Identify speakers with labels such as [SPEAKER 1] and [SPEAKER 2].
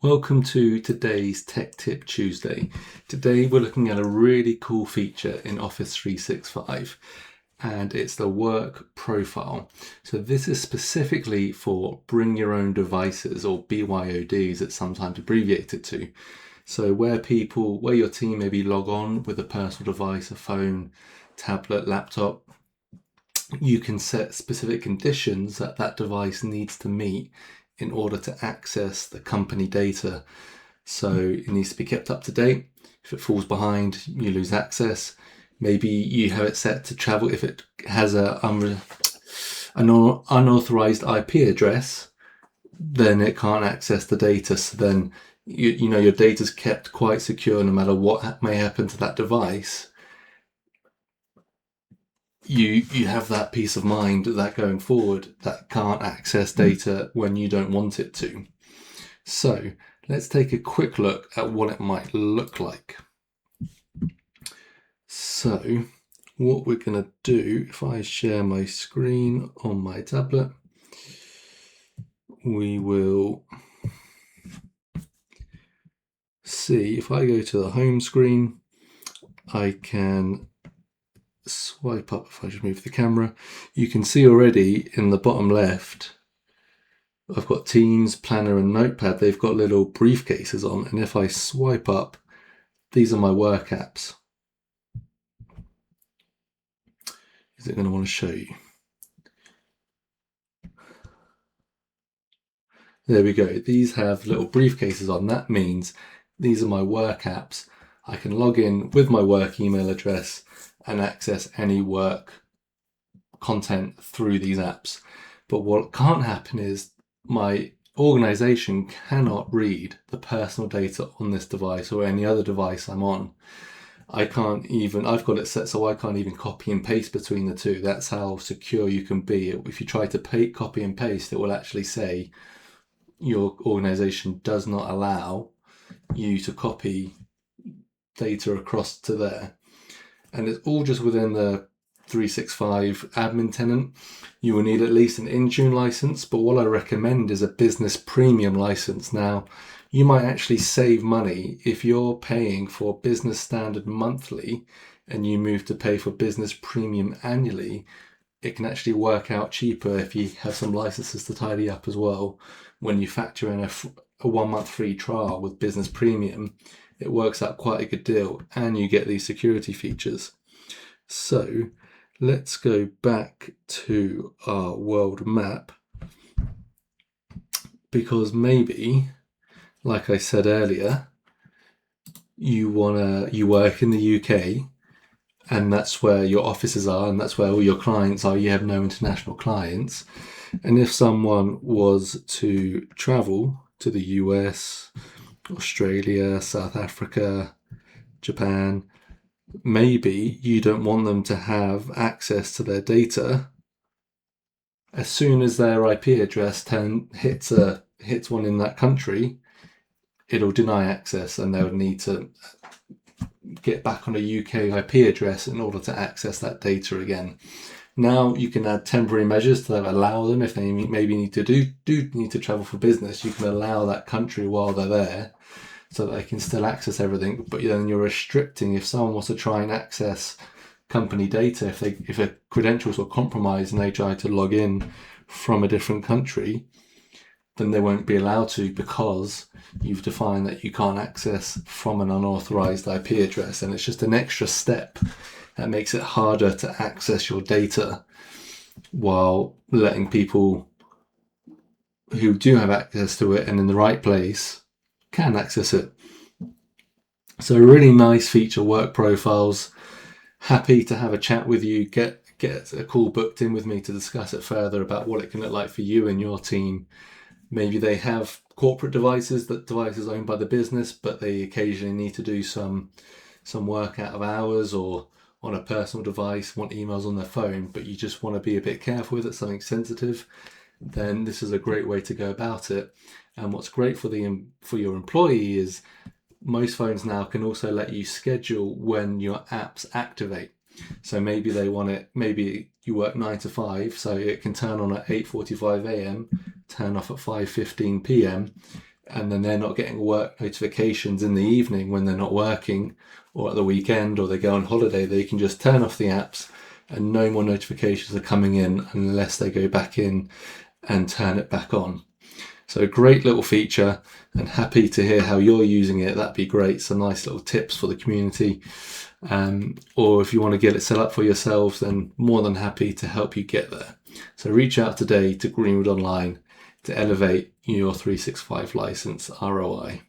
[SPEAKER 1] Welcome to today's Tech Tip Tuesday. Today we're looking at a really cool feature in Office 365 and it's the work profile. So this is specifically for bring your own devices, or BYODs it's sometimes abbreviated to. So where your team maybe log on with a personal device, a phone, tablet, laptop, you can set specific conditions that that device needs to meet in order to access the company data. So it needs to be kept up to date. If it falls behind, you lose access. Maybe you have it set to travel. If it has an unauthorized IP address, then it can't access the data. So then you know your data's kept quite secure no matter what may happen to that device. You have that peace of mind that going forward that can't access data when you don't want it to. So let's take a quick look at what it might look like. So what we're going to do, if I share my screen on my tablet, we will see if I go to the home screen, I can swipe up. If I just move the camera, you can see already in the bottom left I've got Teams, Planner and Notepad. They've got little briefcases on, and if I swipe up, these are my work apps. Is it going to want to show you? There we go. These have little briefcases on. That means these are my work apps. I can log in with my work email address and access any work content through these apps. But what can't happen is my organization cannot read the personal data on this device or any other device I'm on. I've got it set so I can't even copy and paste between the two. That's how secure you can be. If you try to copy and paste, it will actually say your organization does not allow you to copy data across to there. And it's all just within the 365 admin tenant. You will need at least an Intune license, but what I recommend is a business premium license. Now, you might actually save money if you're paying for business standard monthly and you move to pay for business premium annually. It can actually work out cheaper if you have some licenses to tidy up as well. When you factor in a 1 month free trial with business premium, it works out quite a good deal and you get these security features. So let's go back to our world map, because maybe, like I said earlier, you work in the UK and that's where your offices are and that's where all your clients are. You have no international clients. And if someone was to travel to the US, Australia, South Africa, Japan, maybe you don't want them to have access to their data. As soon as their IP address hits one in that country, it'll deny access and they would need to get back on a UK IP address in order to access that data again. Now you can add temporary measures to allow them, if they maybe need to travel for business, you can allow that country while they're there so that they can still access everything. But then you're restricting, if someone wants to try and access company data, if their credentials were compromised and they try to log in from a different country, then they won't be allowed to, because you've defined that you can't access from an unauthorized IP address. And it's just an extra step that makes it harder to access your data while letting people who do have access to it and in the right place can access it. So a really nice feature, work profiles. Happy to have a chat with you, get a call booked in with me to discuss it further about what it can look like for you and your team. Maybe they have corporate devices owned by the business, but they occasionally need to do some work out of hours or on a personal device, want emails on their phone, but you just want to be a bit careful with it, something sensitive, then this is a great way to go about it. And what's great for your employee is most phones now can also let you schedule when your apps activate. So maybe maybe you work 9 to 5, so it can turn on at 8:45 a.m, turn off at 5:15 p.m, and then they're not getting work notifications in the evening when they're not working, or at the weekend, or they go on holiday, they can just turn off the apps and no more notifications are coming in unless they go back in and turn it back on. So great little feature, and happy to hear how you're using it. That'd be great. Some nice little tips for the community. Or if you want to get it set up for yourselves, then more than happy to help you get there. So reach out today to Greenwood Online to elevate your 365 license ROI.